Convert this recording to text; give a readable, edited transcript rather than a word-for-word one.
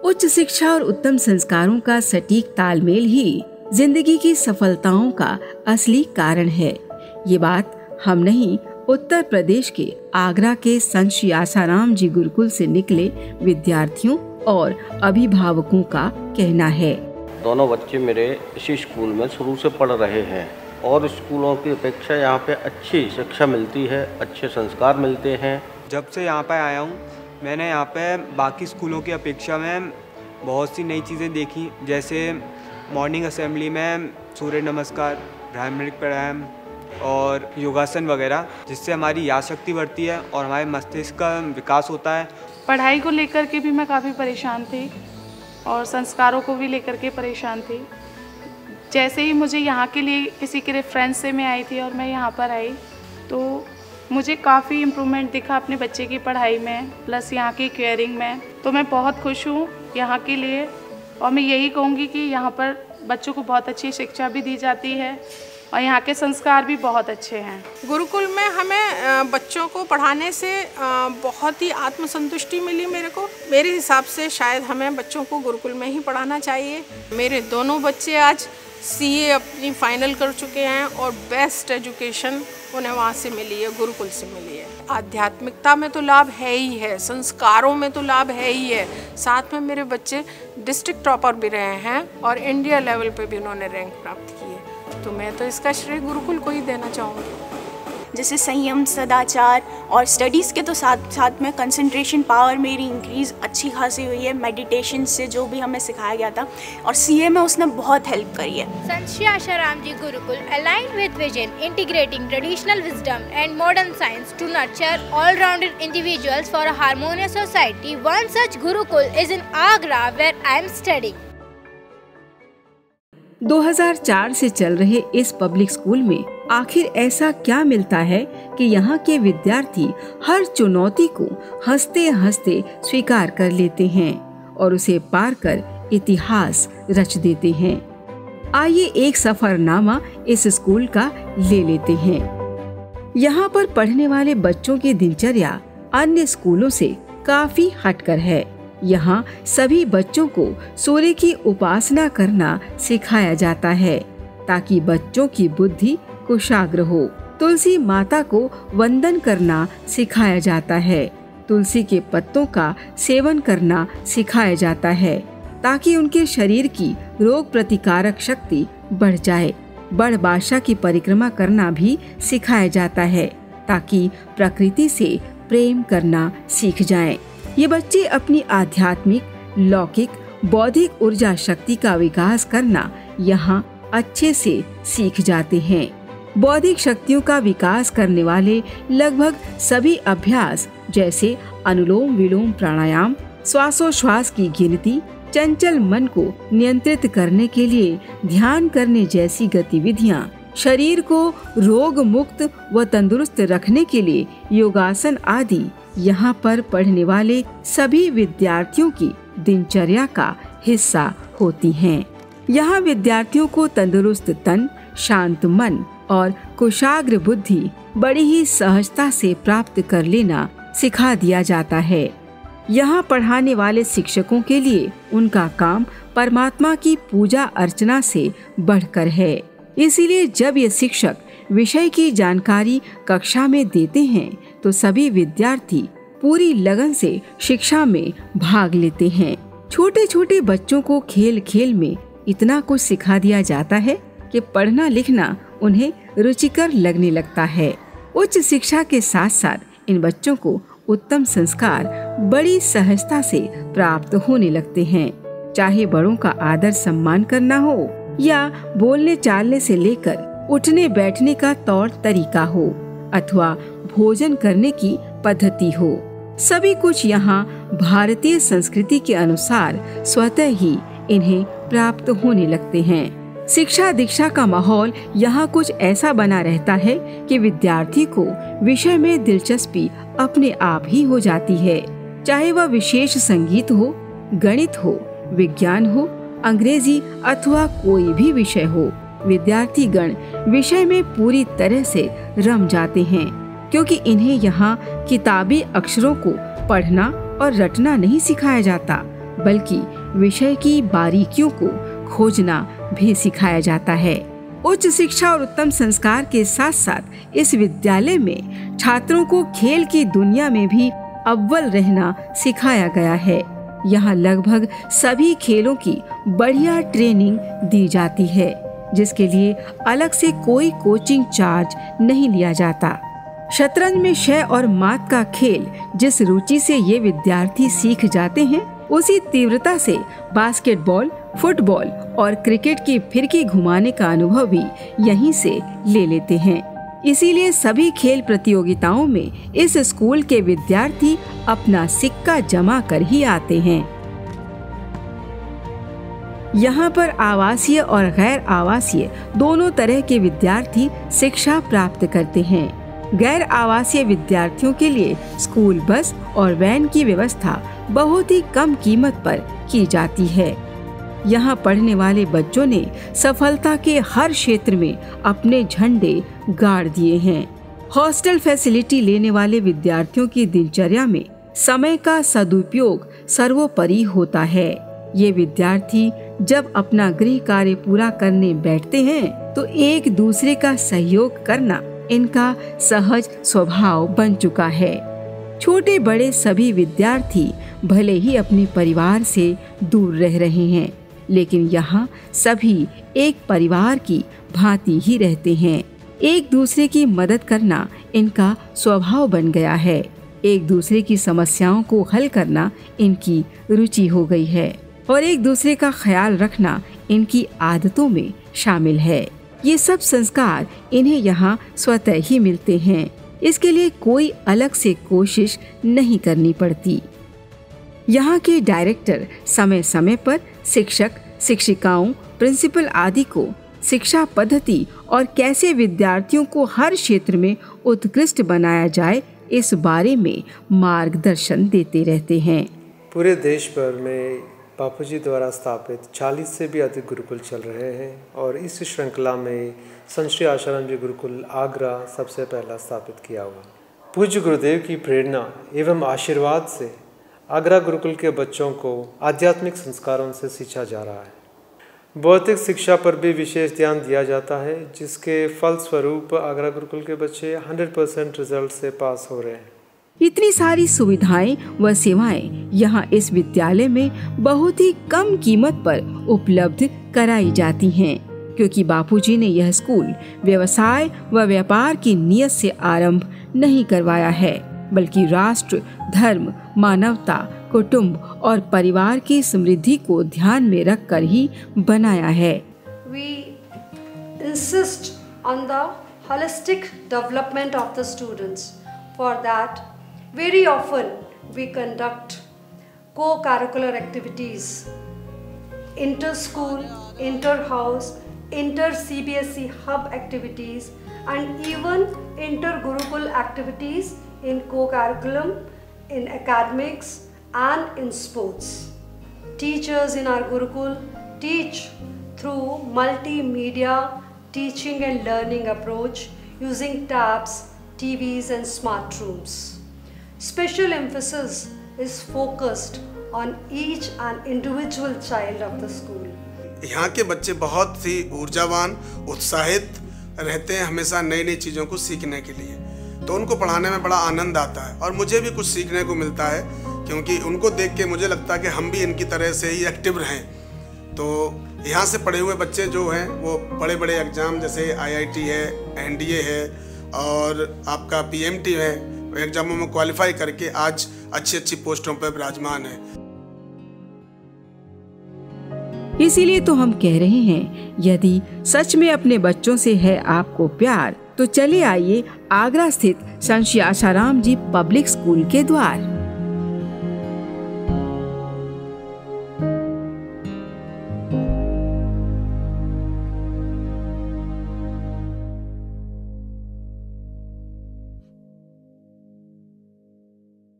उच्च शिक्षा और उत्तम संस्कारों का सटीक तालमेल ही जिंदगी की सफलताओं का असली कारण है। ये बात हम नहीं, उत्तर प्रदेश के आगरा के संत श्री आसाराम जी गुरुकुल से निकले विद्यार्थियों और अभिभावकों का कहना है। दोनों बच्चे मेरे इसी स्कूल में शुरू से पढ़ रहे हैं और स्कूलों की अपेक्षा यहाँ पे अच्छी शिक्षा मिलती है, अच्छे संस्कार मिलते हैं। जब से यहाँ पे आया हूँ मैंने यहाँ पे बाकी स्कूलों की अपेक्षा में बहुत सी नई चीज़ें देखी, जैसे मॉर्निंग असेंबली में सूर्य नमस्कार, ब्राह्मणिक प्राणायाम और योगासन वगैरह, जिससे हमारी याद शक्ति बढ़ती है और हमारे मस्तिष्क का विकास होता है। पढ़ाई को लेकर के भी मैं काफ़ी परेशान थी और संस्कारों को भी लेकर के परेशान थी। जैसे ही मुझे यहाँ के लिए किसी के रेफरेंस से मैं आई थी और मैं यहाँ पर आई तो मुझे काफ़ी इम्प्रूवमेंट दिखा अपने बच्चे की पढ़ाई में, प्लस यहाँ की केयरिंग में। तो मैं बहुत खुश हूँ यहाँ के लिए और मैं यही कहूँगी कि यहाँ पर बच्चों को बहुत अच्छी शिक्षा भी दी जाती है और यहाँ के संस्कार भी बहुत अच्छे हैं। गुरुकुल में हमें बच्चों को पढ़ाने से बहुत ही आत्मसंतुष्टि मिली। मेरे हिसाब से शायद हमें बच्चों को गुरुकुल में ही पढ़ाना चाहिए। मेरे दोनों बच्चे आज सीए अपनी फाइनल कर चुके हैं और बेस्ट एजुकेशन उन्हें वहाँ से मिली है, गुरुकुल से मिली है। आध्यात्मिकता में तो लाभ है ही है, संस्कारों में तो लाभ है ही है। साथ में मेरे बच्चे डिस्ट्रिक्ट टॉपर भी रहे हैं और इंडिया लेवल पे भी उन्होंने रैंक प्राप्त की है। तो मैं तो इसका श्रेय गुरुकुल को ही देना चाहूँगी। जैसे संयम, सदाचार और स्टडीज़ के तो साथ साथ में कंसंट्रेशन पावर मेरी इंक्रीज़ अच्छी खासी हुई है मेडिटेशन से, जो भी हमें सिखाया गया था, और सीए में उसने बहुत हेल्प करी है। संत श्री आसाराम जी Gurukul aligned with vision, integrating traditional wisdom and modern science to nurture all-rounded individuals for a harmonious society. One such Gurukul is in Agra, where I am studying. 2004 से चल रहे इस पब्लिक स्कूल में आखिर ऐसा क्या मिलता है कि यहाँ के विद्यार्थी हर चुनौती को हंसते हंसते स्वीकार कर लेते हैं और उसे पार कर इतिहास रच देते हैं। आइए एक सफरनामा इस स्कूल का ले लेते हैं। यहाँ पर पढ़ने वाले बच्चों की दिनचर्या अन्य स्कूलों से काफी हटकर है। यहाँ सभी बच्चों को सूर्य की उपासना करना सिखाया जाता है ताकि बच्चों की बुद्धि कुशाग्र हो। तुलसी माता को वंदन करना सिखाया जाता है। तुलसी के पत्तों का सेवन करना सिखाया जाता है ताकि उनके शरीर की रोग प्रतिकारक शक्ति बढ़ जाए। बड़ बादशाह की परिक्रमा करना भी सिखाया जाता है ताकि प्रकृति से प्रेम करना सीख जाएं। ये बच्चे अपनी आध्यात्मिक, लौकिक, बौद्धिक ऊर्जा शक्ति का विकास करना यहाँ अच्छे से सीख जाते हैं। बौद्धिक शक्तियों का विकास करने वाले लगभग सभी अभ्यास जैसे अनुलोम विलोम प्राणायाम, श्वासोश्वास की गिनती, चंचल मन को नियंत्रित करने के लिए ध्यान करने जैसी गतिविधियाँ, शरीर को रोग मुक्त व तंदुरुस्त रखने के लिए योगासन आदि यहाँ पर पढ़ने वाले सभी विद्यार्थियों की दिनचर्या का हिस्सा होती हैं। यहाँ विद्यार्थियों को तंदुरुस्त तन, शांत मन और कुशाग्र बुद्धि बड़ी ही सहजता से प्राप्त कर लेना सिखा दिया जाता है। यहाँ पढ़ाने वाले शिक्षकों के लिए उनका काम परमात्मा की पूजा अर्चना से बढ़कर है। इसीलिए जब ये शिक्षक विषय की जानकारी कक्षा में देते हैं तो सभी विद्यार्थी पूरी लगन से शिक्षा में भाग लेते हैं। छोटे छोटे बच्चों को खेल खेल में इतना कुछ सिखा दिया जाता है कि पढ़ना लिखना उन्हें रुचिकर लगने लगता है। उच्च शिक्षा के साथ साथ इन बच्चों को उत्तम संस्कार बड़ी सहजता से प्राप्त होने लगते हैं। चाहे बड़ों का आदर सम्मान करना हो या बोलने चालने से लेकर उठने बैठने का तौर तरीका हो अथवा भोजन करने की पद्धति हो, सभी कुछ यहाँ भारतीय संस्कृति के अनुसार स्वतः ही इन्हें प्राप्त होने लगते हैं। शिक्षा दीक्षा का माहौल यहाँ कुछ ऐसा बना रहता है कि विद्यार्थी को विषय में दिलचस्पी अपने आप ही हो जाती है। चाहे वह विशेष संगीत हो, गणित हो, विज्ञान हो, अंग्रेजी अथवा कोई भी विषय हो, विद्यार्थी गण विषय में पूरी तरह से रम जाते हैं क्योंकि इन्हें यहाँ किताबी अक्षरों को पढ़ना और रटना नहीं सिखाया जाता बल्कि विषय की बारीकियों को खोजना भी सिखाया जाता है। उच्च शिक्षा और उत्तम संस्कार के साथ साथ इस विद्यालय में छात्रों को खेल की दुनिया में भी अव्वल रहना सिखाया गया है। यहाँ लगभग सभी खेलों की बढ़िया ट्रेनिंग दी जाती है, जिसके लिए अलग से कोई कोचिंग चार्ज नहीं लिया जाता। शतरंज में शय और मात का खेल जिस रुचि से ये विद्यार्थी सीख जाते हैं, उसी तीव्रता से बास्केटबॉल, फुटबॉल और क्रिकेट की फिरकी घुमाने का अनुभव भी यहीं से ले लेते हैं। इसीलिए सभी खेल प्रतियोगिताओं में इस स्कूल के विद्यार्थी अपना सिक्का जमा कर ही आते हैं। यहाँ पर आवासीय और गैर आवासीय दोनों तरह के विद्यार्थी शिक्षा प्राप्त करते हैं। गैर आवासीय विद्यार्थियों के लिए स्कूल बस और वैन की व्यवस्था बहुत ही कम कीमत पर की जाती है। यहाँ पढ़ने वाले बच्चों ने सफलता के हर क्षेत्र में अपने झंडे गाड़ दिए हैं। हॉस्टल फैसिलिटी लेने वाले विद्यार्थियों की दिनचर्या में समय का सदुपयोग सर्वोपरि होता है। ये विद्यार्थी जब अपना गृह कार्य पूरा करने बैठते हैं तो एक दूसरे का सहयोग करना इनका सहज स्वभाव बन चुका है। छोटे बड़े सभी विद्यार्थी भले ही अपने परिवार से दूर रह रहे हैं, लेकिन यहाँ सभी एक परिवार की भांति ही रहते हैं। एक दूसरे की मदद करना इनका स्वभाव बन गया है। एक दूसरे की समस्याओं को हल करना इनकी रुचि हो गई है और एक दूसरे का ख्याल रखना इनकी आदतों में शामिल है। ये सब संस्कार इन्हें यहाँ स्वतः ही मिलते हैं। इसके लिए कोई अलग से कोशिश नहीं करनी पड़ती। यहाँ के डायरेक्टर समय समय पर शिक्षक, शिक्षिकाओं, प्रिंसिपल आदि को शिक्षा पद्धति और कैसे विद्यार्थियों को हर क्षेत्र में उत्कृष्ट बनाया जाए, इस बारे में मार्गदर्शन देते रहते हैं। पूरे देश भर में बापूजी द्वारा स्थापित 40 से भी अधिक गुरुकुल चल रहे हैं और इस श्रृंखला में संत श्री आशाराम जी गुरुकुल आगरा सबसे पहला स्थापित किया हुआ। पूज्य गुरुदेव की प्रेरणा एवं आशीर्वाद से आगरा गुरुकुल के बच्चों को आध्यात्मिक संस्कारों से सींचा जा रहा है। भौतिक शिक्षा पर भी विशेष ध्यान दिया जाता है, जिसके फलस्वरूप आगरा गुरुकुल के बच्चे 100% रिजल्ट से पास हो रहे हैं। इतनी सारी सुविधाएं व सेवाएं यहाँ इस विद्यालय में बहुत ही कम कीमत पर उपलब्ध कराई जाती हैं, क्योंकि बापूजी ने यह स्कूल व्यवसाय व व्यापार की नीयत से आरंभ नहीं करवाया है, बल्कि राष्ट्र, धर्म, मानवता, कुटुंब और परिवार की समृद्धि को ध्यान में रखकर ही बनाया है। We insist on the holistic development of the students. For that, very often we conduct co-curricular activities, inter-school, inter-house, inter-CBSE hub activities, and even inter-Gurukul activities in co-curriculum, in academics and in sports. Teachers in our Gurukul teach through multimedia teaching and learning approach using tabs, TVs and smart rooms. Special emphasis is focused on each and individual child of the school. यहाँ के बच्चे बहुत ही ऊर्जावान, उत्साहित रहते हैं हमेशा नई नई चीज़ों को सीखने के लिए, तो उनको पढ़ाने में बड़ा आनंद आता है और मुझे भी कुछ सीखने को मिलता है, क्योंकि उनको देख के मुझे लगता है कि हम भी इनकी तरह से ही एक्टिव रहें। तो यहाँ से पढ़े हुए बच्चे जो हैं वो बड़े बड़े एग्ज़ाम जैसे IIT है, NDA है और आपका PMT है, एग्ज़ामों में क्वालिफाई करके आज अच्छी अच्छी पोस्टों पर विराजमान है। इसीलिए तो हम कह रहे हैं, यदि सच में अपने बच्चों से है आपको प्यार, तो चले आइए आगरा स्थित संत श्री आशाराम जी पब्लिक स्कूल के द्वार।